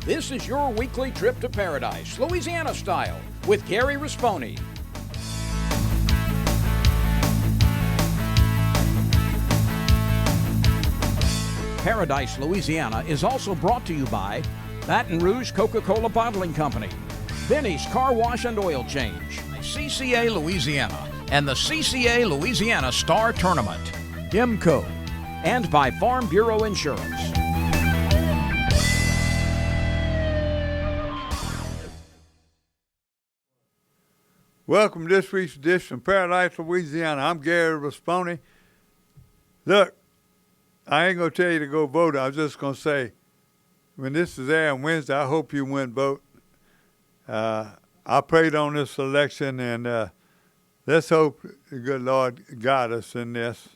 This is your weekly trip to paradise, Louisiana style, with Gary Risponi. Paradise, Louisiana is also brought to you by Baton Rouge Coca-Cola Bottling Company, Benny's Car Wash and Oil Change, CCA Louisiana, and the CCA Louisiana Star Tournament, IMCO, and by Farm Bureau Insurance. Welcome to this week's edition of Paradise, Louisiana. I'm Gary Risponi. Look, I ain't going to tell you to go vote. I was just going to say, when this is airing Wednesday, I hope you win vote. I prayed on this election, and let's hope the good Lord guide us in this.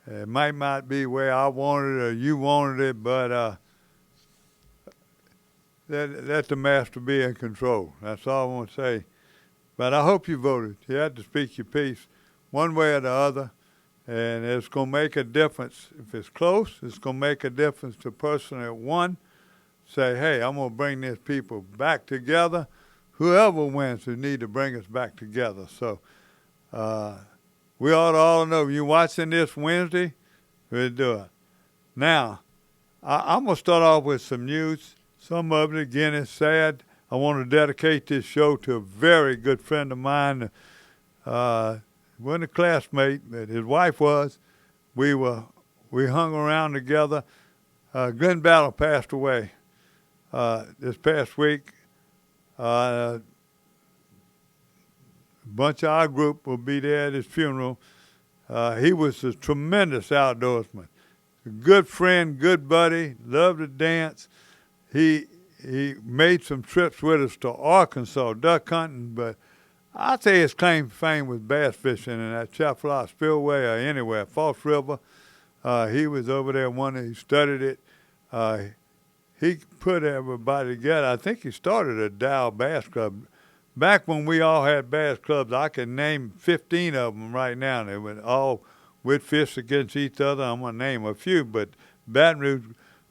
It might not be where I wanted it or you wanted it, but let the master be in control. That's all I want to say. But I hope you voted. You had to speak your piece one way or the other. And it's going to make a difference. If it's close, it's going to make a difference to the person that won. Say, hey, I'm going to bring these people back together. Whoever wins, we need to bring us back together. So we ought to all know, you watching this Wednesday, we'll do it. Now, I'm going to start off with some news. Some of it, again, is sad. I want to dedicate this show to a very good friend of mine. Wasn't a classmate, but his wife was. We hung around together. Glenn Battle passed away this past week. A bunch of our group will be there at his funeral. He was a tremendous outdoorsman, a good friend, good buddy, loved to dance. He made some trips with us to Arkansas duck hunting, but I'd say his claim to fame was bass fishing in that Chapala Spillway or anywhere, False River. He was over there he studied it. He put everybody together. I think he started a Dow Bass Club. Back when we all had bass clubs, I can name 15 of them right now. They were all with fish against each other. I'm going to name a few, but Baton Rouge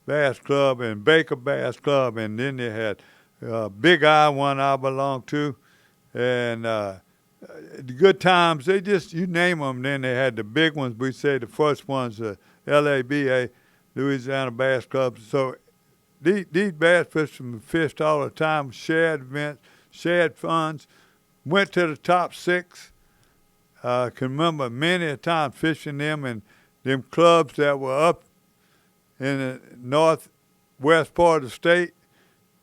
Bass Club and Baker Bass Club, and then they had Big Eye, one I belonged to. And the good times, they just, you name them, then they had the big ones. We say the first ones, LABA, Louisiana Bass Club. So these bass fishermen fished all the time, shared events, shared funds, went to the top six. Can remember many a time fishing them and them clubs that were up in the northwest part of the state.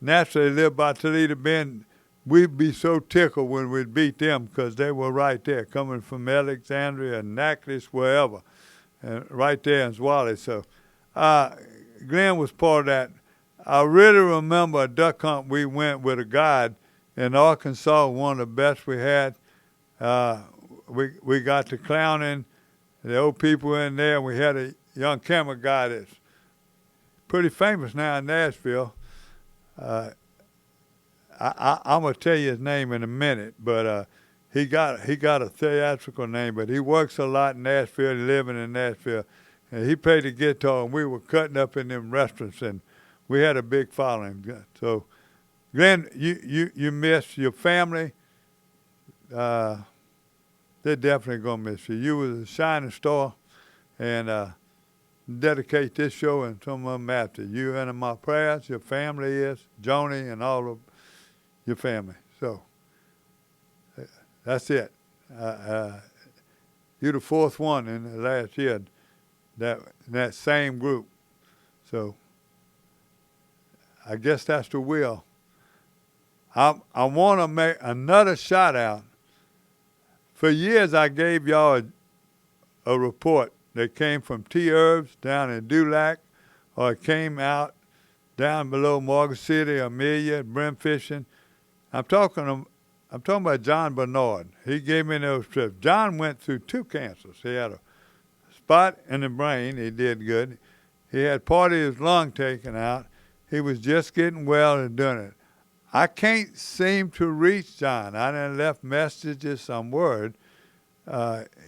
Naturally, they lived by Toledo Bend. We'd be so tickled when we'd beat them because they were right there, coming from Alexandria, Natchitoches, wherever, and right there in Zwally. So Glenn was part of that. I really remember a duck hunt we went with a guide in Arkansas, one of the best we had. We got to clowning, the old people in there. We had a young camera guy that's pretty famous now in Nashville. I'm gonna tell you his name in a minute, but he got a theatrical name, but he works a lot in Nashville, living in Nashville, and he played the guitar, and we were cutting up in them restaurants, and we had a big following. So, Glenn, you miss your family. They're definitely gonna miss you. You was a shining star, and dedicate this show and some of them after you. And in my prayers, your family is Joni and all of your family. So that's it. You're the fourth one in the last year that same group. So I guess that's the will. I want to make another shout out. For years I gave y'all a report that came from T. Herbs down in Dulac, or it came out down below Morgan City, Amelia, brim fishing. I'm talking about John Bernard. He gave me those trips. John went through 2 cancers. He had a spot in the brain. He did good. He had part of his lung taken out. He was just getting well and doing it. I can't seem to reach John. I done left messages, some word.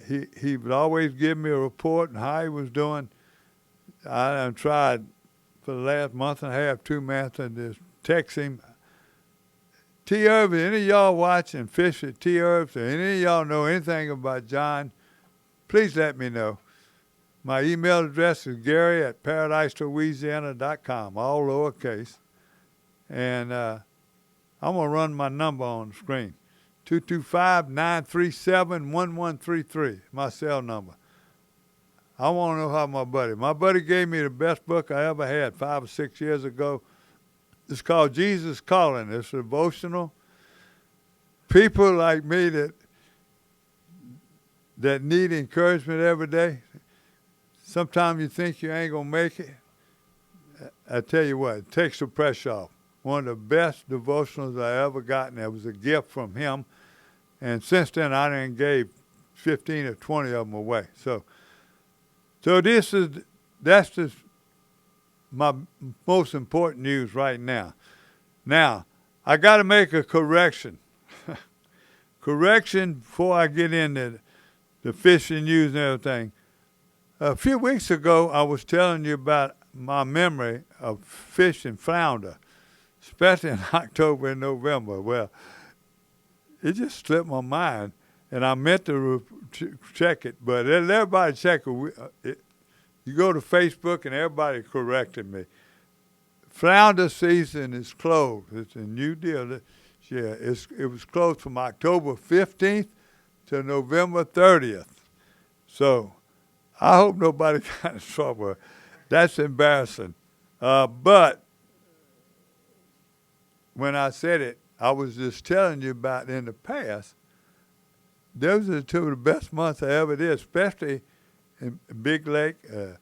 He would always give me a report on how he was doing. I done tried for the last month and a half, 2 months, and just text him. T. Irvin, any of y'all watching Fish with T. Irvin, or any of y'all know anything about John, please let me know. My email address is gary@paradiselouisiana.com, all lowercase. And I'm going to run my number on the screen, 225-937-1133, my cell number. I want to know how my buddy gave me the best book I ever had 5 or 6 years ago. It's called Jesus Calling. It's a devotional. People like me that need encouragement every day. Sometimes you think you ain't going to make it. I tell you what, it takes the pressure off. One of the best devotionals I ever gotten. It was a gift from him. And since then, I done gave 15 or 20 of them away. So that's just my most important news right now. Now, I got to make a correction. Correction before I get into the fishing news and everything. A few weeks ago, I was telling you about my memory of fishing flounder, especially in October and November. Well, it just slipped my mind, and I meant to check it, but everybody check it. You go to Facebook, and everybody corrected me. Flounder season is closed. It's a new deal. Yeah, it was closed from October 15th to November 30th. So I hope nobody got in trouble. That's embarrassing. But when I said it, I was just telling you about in the past, those are two of the best months I ever did, especially in Big Lake, the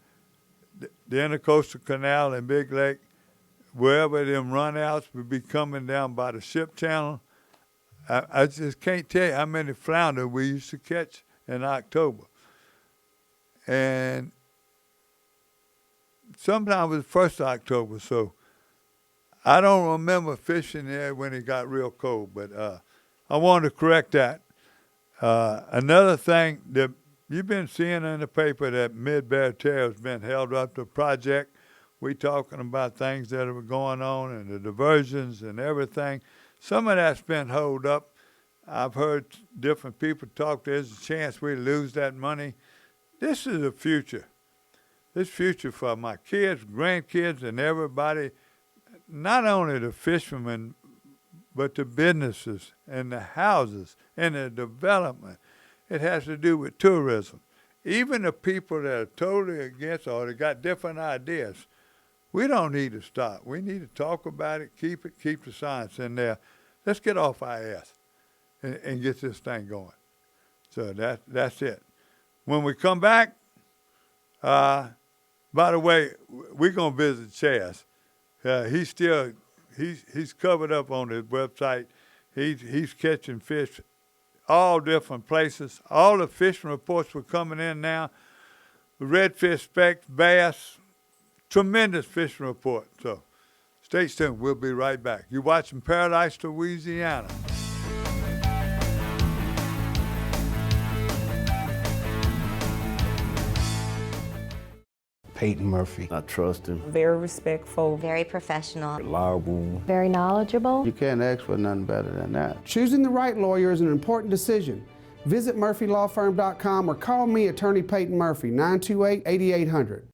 Intercoastal Canal in Big Lake, wherever them runouts would be coming down by the ship channel. I just can't tell you how many flounder we used to catch in October. And sometimes it was 1st of October, so I don't remember fishing there when it got real cold, but I wanted to correct that. Another thing that you've been seeing in the paper, that Mid-Barataria has been held up to a project. We talking about things that are going on and the diversions and everything. Some of that's been held up. I've heard different people talk. There's a chance we lose that money. This is the future. This future for my kids, grandkids, and everybody, not only the fishermen, but the businesses and the houses and the development. It has to do with tourism. Even the people that are totally against or that got different ideas, we don't need to stop. We need to talk about it, keep the science in there. Let's get off our ass and get this thing going. So that's it. When we come back, by the way, we're gonna visit Chaz. He's covered up on his website. He's catching fish all different places. All the fishing reports were coming in now. Redfish, specks, bass, tremendous fishing report. So stay tuned. We'll be right back. You're watching Paradise, Louisiana. Peyton Murphy. I trust him. Very respectful. Very professional. Reliable. Very knowledgeable. You can't ask for nothing better than that. Choosing the right lawyer is an important decision. Visit murphylawfirm.com or call me, Attorney Peyton Murphy, 928-8800.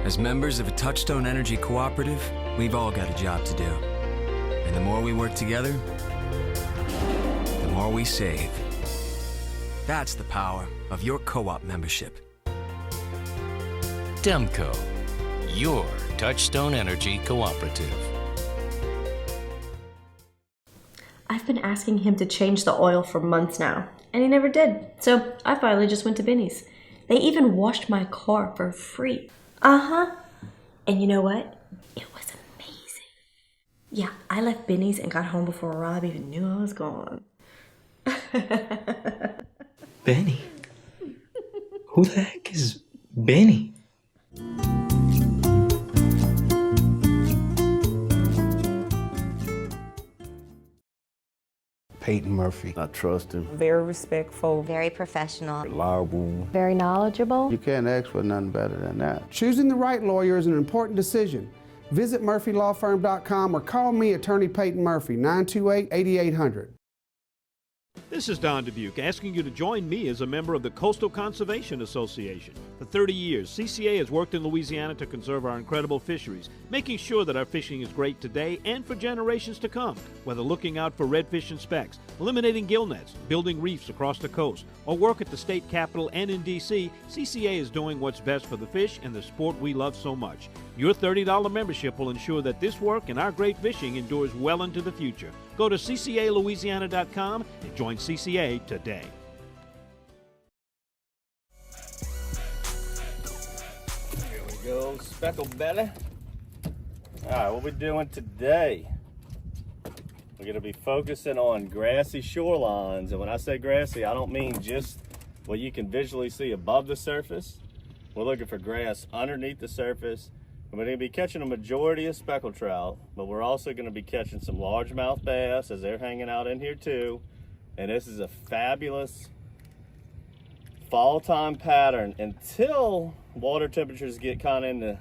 As members of a Touchstone Energy cooperative, we've all got a job to do. And the more we work together, the more we save. That's the power of your co-op membership. Demco, your Touchstone Energy cooperative. I've been asking him to change the oil for months now, and he never did. So I finally just went to Benny's. They even washed my car for free. And you know what? It was amazing. Yeah, I left Benny's and got home before Rob even knew I was gone. Benny? Who the heck is Benny? Peyton Murphy. I trust him. Very respectful. Very professional. Reliable. Very knowledgeable. You can't ask for nothing better than that. Choosing the right lawyer is an important decision. Visit murphylawfirm.com or call me, Attorney Peyton Murphy, 928-8800. This is Don Dubuque asking you to join me as a member of the Coastal Conservation Association. For 30 years, CCA has worked in Louisiana to conserve our incredible fisheries, making sure that our fishing is great today and for generations to come. Whether looking out for redfish and specks, eliminating gill nets, building reefs across the coast, or work at the state capitol and in D.C., CCA is doing what's best for the fish and the sport we love so much. Your $30 membership will ensure that this work and our great fishing endures well into the future. Go to ccalouisiana.com and join CCA today. Here we go, speckled belly. All right, what we doing today? We're gonna be focusing on grassy shorelines. And when I say grassy, I don't mean just what you can visually see above the surface. We're looking for grass underneath the surface. And we're gonna be catching a majority of speckled trout, but we're also gonna be catching some largemouth bass as they're hanging out in here too. And this is a fabulous fall time pattern until water temperatures get kind of in the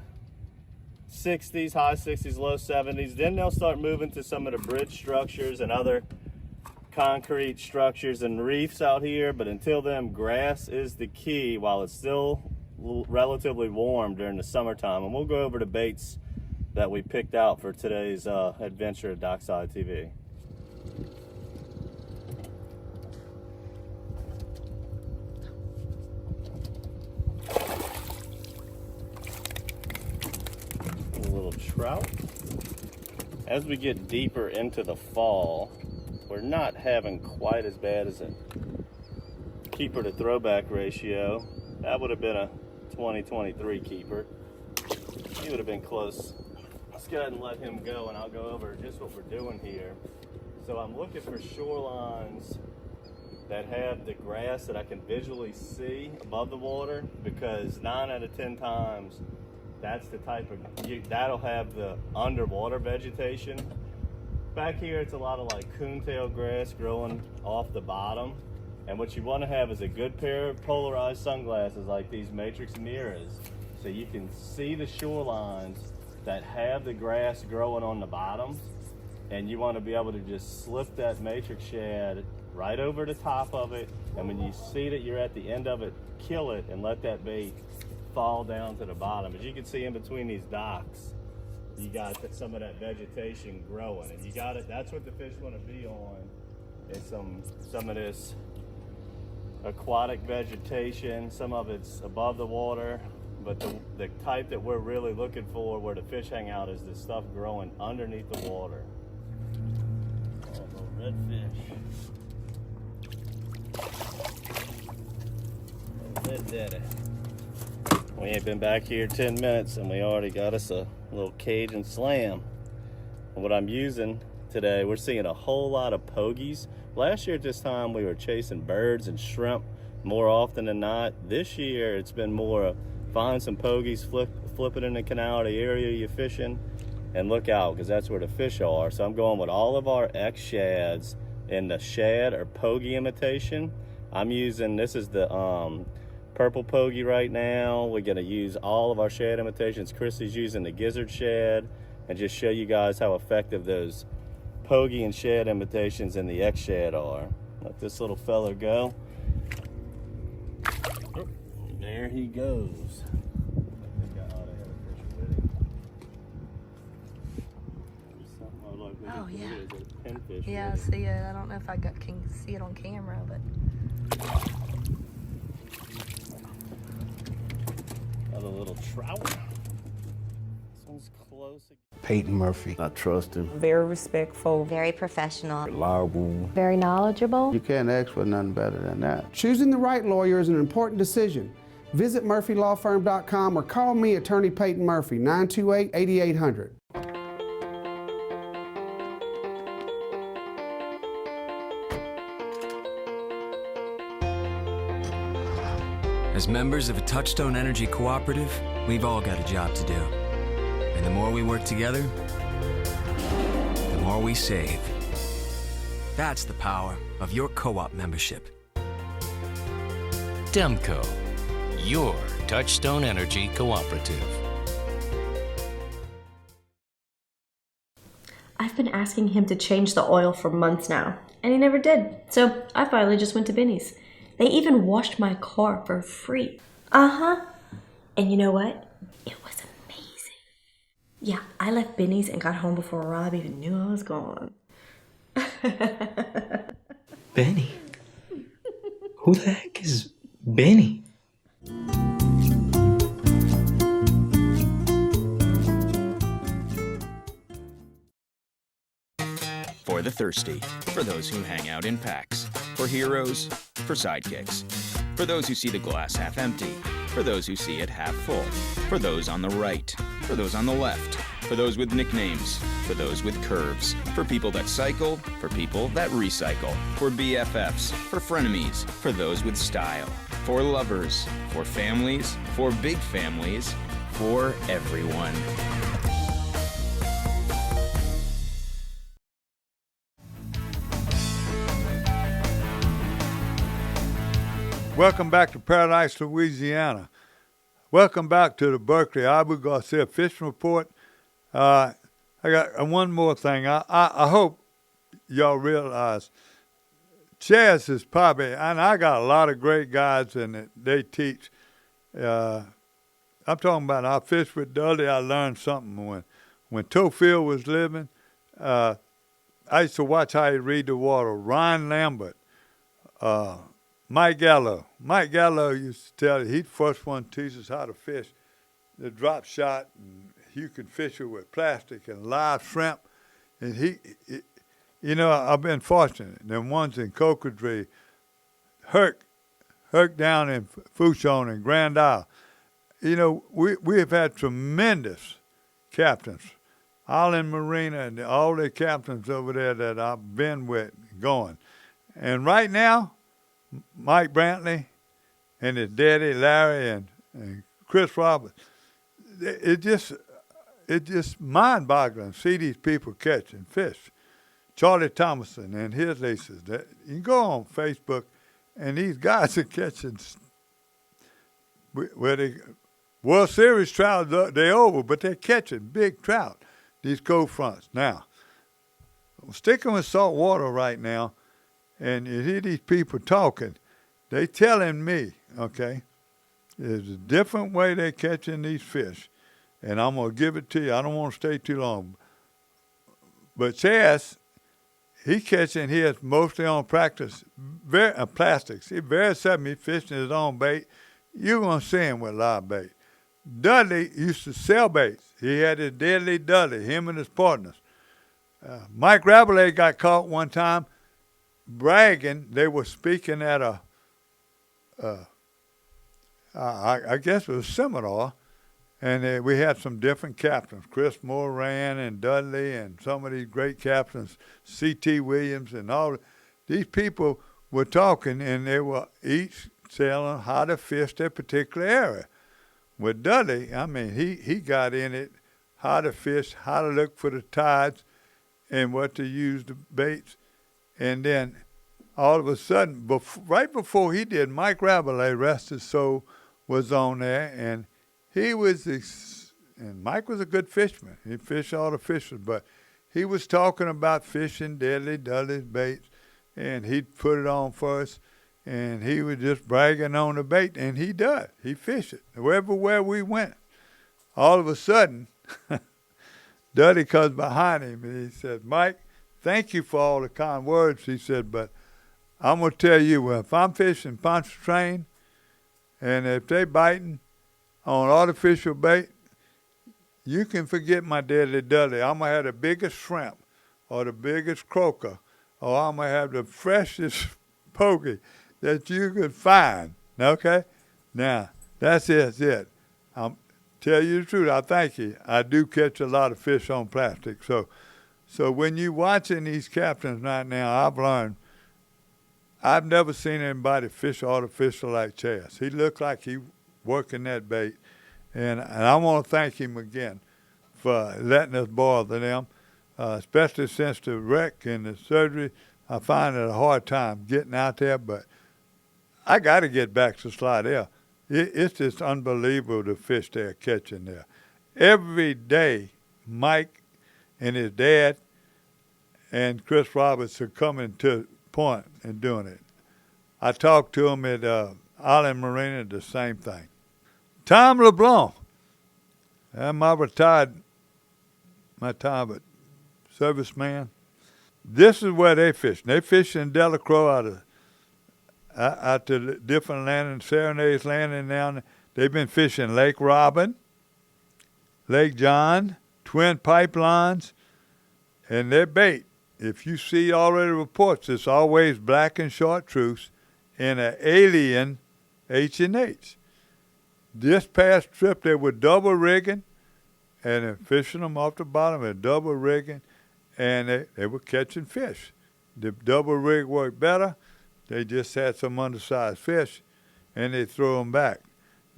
60s, high 60s, low 70s. Then they'll start moving to some of the bridge structures and other concrete structures and reefs out here. But until then, grass is the key while it's still relatively warm during the summertime. And we'll go over the baits that we picked out for today's adventure at Dockside TV. A little trout. As we get deeper into the fall, we're not having quite as bad as a keeper to throwback ratio. That would have been a 2023 keeper. He would have been close. Let's go ahead and let him go, and I'll go over just what we're doing here. So I'm looking for shorelines that have the grass that I can visually see above the water, because 9 out of 10 times that's the type of, that'll have the underwater vegetation. Back here it's a lot of like coontail grass growing off the bottom. And what you want to have is a good pair of polarized sunglasses like these matrix mirrors, so you can see the shorelines that have the grass growing on the bottoms. And you want to be able to just slip that matrix shad right over the top of it. And when you see that you're at the end of it, kill it and let that bait fall down to the bottom. As you can see in between these docks, you got some of that vegetation growing, and you got it. That's what the fish want to be on, is some of this aquatic vegetation. Some of it's above the water, but the type that we're really looking for where the fish hang out is the stuff growing underneath the water. Oh, little redfish. Red daddy. We ain't been back here 10 minutes and we already got us a little Cajun slam. And what I'm using today, we're seeing a whole lot of pogies. Last year at this time we were chasing birds and shrimp more often than not. This year it's been more find some pogies, flip it in the canal, the area you're fishing, and look out, because that's where the fish are. So I'm going with all of our X shads in the shad or pogie imitation. I'm using, this is the purple pogie right now. We're gonna use all of our shad imitations. Chrissy's using the gizzard shad, and just show you guys how effective those pogie and shad imitations in the X shad are. Let this little fella go. Oh, there he goes. I think I ought to have a fish with him. Oh, yeah. Pinfish. Yeah, I see it. I don't know if I can see it on camera, but. Got a little trout. This one's close. Peyton Murphy. I trust him. Very respectful. Very professional. Reliable. Very knowledgeable. You can't ask for nothing better than that. Choosing the right lawyer is an important decision. Visit murphylawfirm.com or call me, Attorney Peyton Murphy, 928-8800. As members of a Touchstone Energy Cooperative, we've all got a job to do. And the more we work together, the more we save. That's the power of your co-op membership. Demco, your Touchstone Energy Cooperative. I've been asking him to change the oil for months now, and he never did. So I finally just went to Benny's. They even washed my car for free. Uh-huh. And you know what? It was amazing. Yeah, I left Benny's and got home before Rob even knew I was gone. Benny? Who the heck is Benny? For the thirsty, for those who hang out in packs, for heroes, for sidekicks, for those who see the glass half empty, for those who see it half full, for those on the right, for those on the left, for those with nicknames, for those with curves, for people that cycle, for people that recycle, for BFFs, for frenemies, for those with style, for lovers, for families, for big families, for everyone. Welcome back to Paradise, Louisiana. Welcome back to the Berkeley Abu Garcia Fishing Report. I got one more thing. I hope y'all realize Chaz is probably, and I got a lot of great guys and they teach. I'm talking about I fished with Dudley. I learned something when Tofield was living. I used to watch how he read the water. Ryan Lambert. Mike Gallo. Mike Gallo used to tell you, he's the first one to teach us how to fish the drop shot. And you can fish it with plastic and live shrimp. And I've been fortunate. Them ones in Cocodrie, Herc down in Fouchon and Grand Isle. We have had tremendous captains. Island Marina and all the captains over there that I've been with going. And right now, Mike Brantley and his daddy, Larry, and Chris Roberts, it's just mind-boggling to see these people catching fish. Charlie Thomason and his leases. You can go on Facebook, and these guys are catching World Series trout, they're over, but they're catching big trout, these cold fronts. Now, I'm sticking with salt water right now, and you hear these people talking. They telling me, okay, there's a different way they're catching these fish, and I'm going to give it to you. I don't want to stay too long. But Chaz, he catching his mostly on plastics. He very seldom he fishing his own bait. You're going to see him with live bait. Dudley used to sell baits. He had his Deadly Dudley, him and his partners. Mike Rabelais got caught one time bragging. They were speaking at I guess it was a seminar, and we had some different captains, Chris Moran and Dudley and some of these great captains, C.T. Williams and all. These people were talking, and they were each telling how to fish their particular area. With Dudley, I mean, he got in it, how to fish, how to look for the tides, and what to use the baits. And then all of a sudden, right before he did, Mike Rabelais, rest his soul, was on there, and and Mike was a good fisherman. He fished all the fishes, but he was talking about fishing Deadly Dudley's baits, and he'd put it on first, and he was just bragging on the bait, and he does. He fished it. Everywhere we went, all of a sudden, Dudley comes behind him, and he said, Mike, thank you for all the kind words, he said, but I'm going to tell you, if I'm fishing Pontchartrain, and if they biting on artificial bait, you can forget my Deadly Dudley. I'm going to have the biggest shrimp or the biggest croaker, or I'm going to have the freshest pokey that you could find, okay? Now, that's it. I'm tell you the truth, I thank you. I do catch a lot of fish on plastic. So when you're watching these captains right now, I've learned, I've never seen anybody fish artificial like Chaz. He looked like he working that bait. And I want to thank him again for letting us bother them, especially since the wreck and the surgery. I find it a hard time getting out there, but I got to get back to Slidell. It's just unbelievable the fish they're catching there. Every day, Mike and his dad and Chris Roberts are coming to point and doing it. I talked to him at Island Marina, the same thing. Tom LeBlanc, my serviceman. This is where they fish. They fish in Delacroix out to the different landing, Serenade's landing down. They've been fishing Lake Robin, Lake John, Twin Pipelines, and their bait. If you see already reports, it's always black and chartreuse and an alien H&H. This past trip, they were double rigging and fishing them off the bottom and double rigging, and they were catching fish. The double rig worked better. They just had some undersized fish, and they threw them back.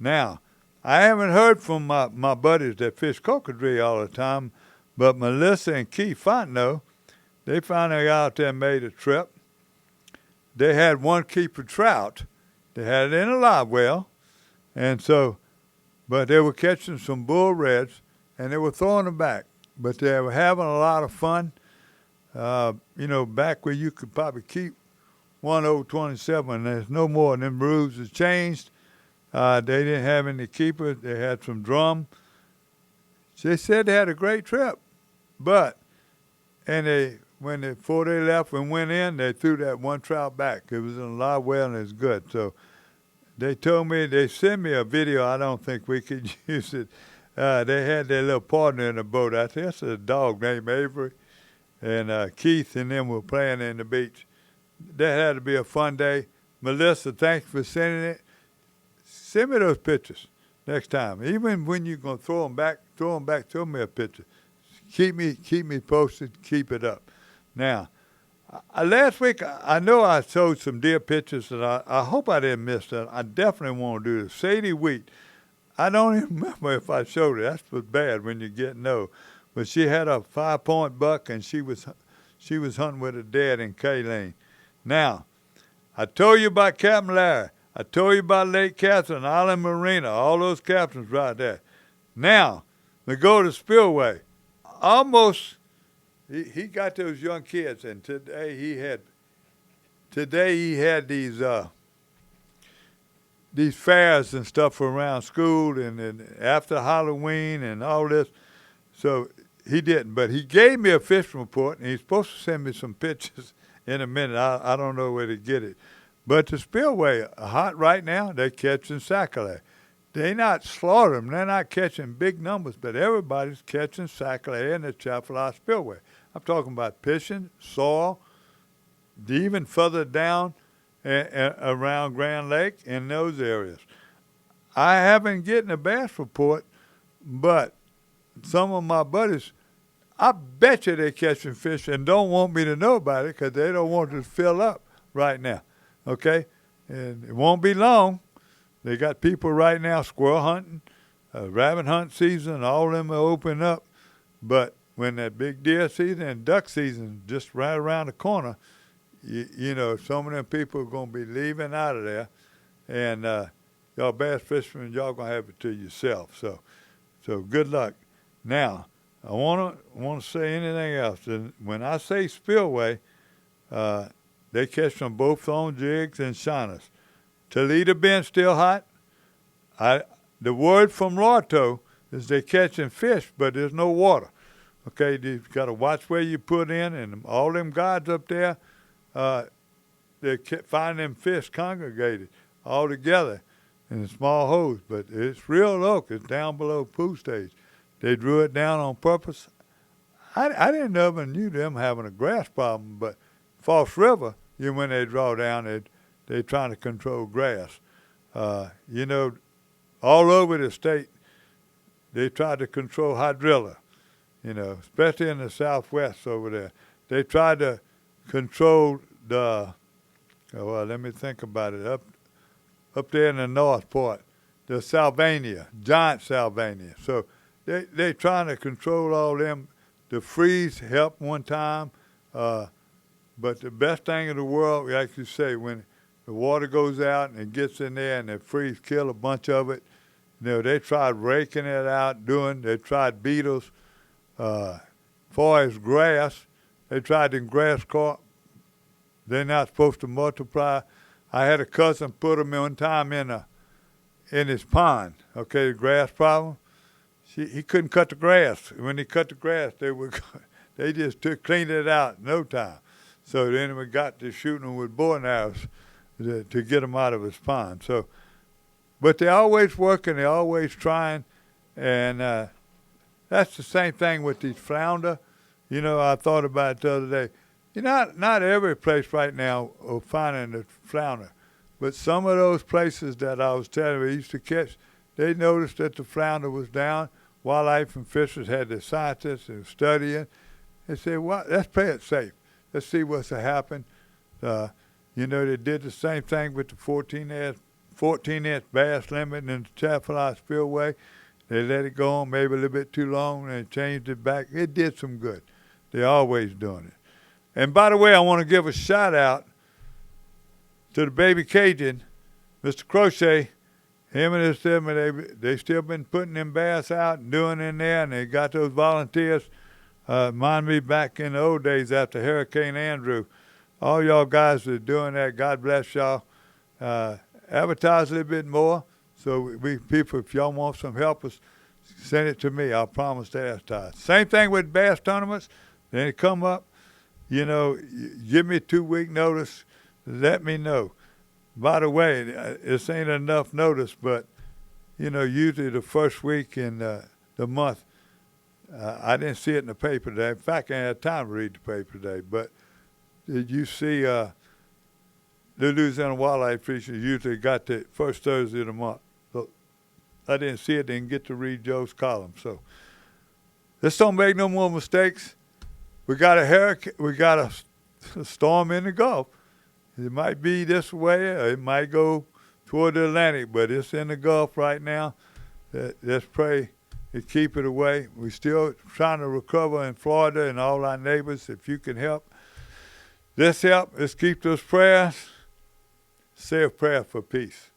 Now, I haven't heard from my buddies that fish cocodrie all the time, but Melissa and Keith Fontenot, they finally got out there and made a trip. They had one keeper trout. They had it in a live well, and so, but they were catching some bull reds, and they were throwing them back. But they were having a lot of fun. Back where you could probably keep 1027. There's no more. Them rules have changed. They didn't have any keepers. They had some drum. They said they had a great trip, but before they left and went in, they threw that one trout back. It was in a live well and it's good. So they told me, they sent me a video. I don't think we could use it. They had their little partner in the boat. I think it's a dog named Avery, and Keith and them were playing in the beach. That had to be a fun day. Melissa, thanks for sending it. Send me those pictures next time. Even when you're gonna throw them back. Throw me a picture. Keep me posted. Keep it up. Now, last week I know I showed some deer pictures, and I hope I didn't miss that. I definitely want to do this. Sadie Wheat. I don't even remember if I showed it. That's what's bad when you get no. But she had a 5-point buck, and she was hunting with her dad in Kaylene. Now, I told you about Captain Larry. I told you about Lake Catherine, Island Marina, all those captains right there. Now, we go to Spillway. Almost, he got those young kids, and today he had these fairs and stuff around school and after Halloween and all this. So he didn't, but he gave me a fishing report, and he's supposed to send me some pictures in a minute. I don't know where to get it. But the Spillway, hot right now, they're catching sac-a-lait. They're not slaughtering them. They're not catching big numbers, but everybody's catching sac-a-lait in the Chapala Spillway. I'm talking about fishing, soil, even further down around Grand Lake in those areas. I haven't gotten a bass report, but some of my buddies, I bet you they're catching fish and don't want me to know about it because they don't want it to fill up right now, okay? And it won't be long. They got people right now squirrel hunting, rabbit hunt season, all of them are open up. But when that big deer season and duck season just right around the corner, you know, some of them people are going to be leaving out of there. And y'all bass fishermen, y'all going to have it to yourself. So good luck. Now, I want to say anything else. And when I say spillway, they catch from both on jigs and shiners. Toledo Bend still hot. The word from Lorto is they're catching fish, but there's no water. Okay, you've got to watch where you put in, and all them guides up there, they find them fish congregated all together in small holes. But it's real low. It's down below pool stage. They drew it down on purpose. I didn't ever knew them having a grass problem, but False River, when they draw down, they're trying to control grass. You know, all over the state, they tried to control hydrilla, you know, especially in the southwest over there. They tried to control let me think about it, up there in the north part, the Sylvania, giant Sylvania. So they trying to control all them. The freeze helped one time. But the best thing in the world, like you say, when the water goes out and it gets in there and they freeze kill a bunch of it, they tried raking it out, they tried beetles. Far as grass, they tried them grass carp. They're not supposed to multiply. I had a cousin put them one time in his pond, the grass problem. He couldn't cut the grass. When he cut the grass, they just cleaned it out in no time. So then we got to shooting them with bow and arrows to get them out of his pond. So, but they're always working, they're always trying, and that's the same thing with these flounder. I thought about it the other day. Not every place right now are finding the flounder, but some of those places that I was telling you we used to catch, they noticed that the flounder was down. Wildlife and Fishers had the scientists and studying. They said, well, let's play it safe. Let's see what's happened. They did the same thing with the 14-inch bass limit in the Chapel Spillway. They let it go on maybe a little bit too long and changed it back. It did some good. They're always doing it. And by the way, I want to give a shout out to the baby Cajun, Mr. Crochet. Him and his family, they still been putting them bass out and doing in there, and they got those volunteers. Remind me back in the old days after Hurricane Andrew. All y'all guys that are doing that, God bless y'all. Advertise a little bit more. So people, if y'all want some help, send it to me. I'll promise to advertise. Same thing with bass tournaments. Then it come up, give me a 2-week notice. Let me know. By the way, this ain't enough notice, but, usually the first week in the month, I didn't see it in the paper today. In fact, I had time to read the paper today. But did you see the Louisiana Wildlife Fisheries usually got the first Thursday of the month? So I didn't see it, didn't get to read Joe's column. So let's don't make no more mistakes. We got a hurricane, we got a storm in the Gulf. It might be this way, or it might go toward the Atlantic, but it's in the Gulf right now. Let's pray and keep it away. We're still trying to recover in Florida and all our neighbors. If you can help, let's help. Let's keep those prayers. Say a prayer for peace.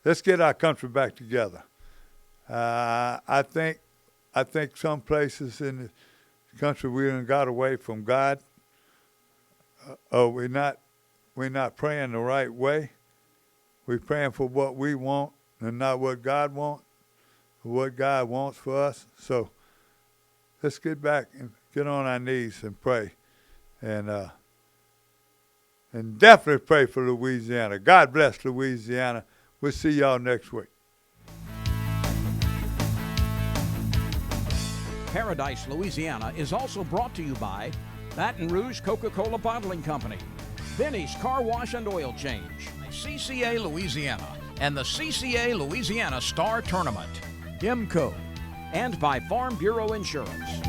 Let's get our country back together. I think some places in the country we done got away from God. We're not praying the right way. We're praying for what we want and not what God wants, what God wants for us. So let's get back and get on our knees and pray, and definitely pray for Louisiana. God bless Louisiana. We'll see y'all next week. Paradise, Louisiana is also brought to you by Baton Rouge Coca-Cola Bottling Company, Benny's Car Wash and Oil Change, CCA Louisiana, and the CCA Louisiana Star Tournament, IMCO, and by Farm Bureau Insurance.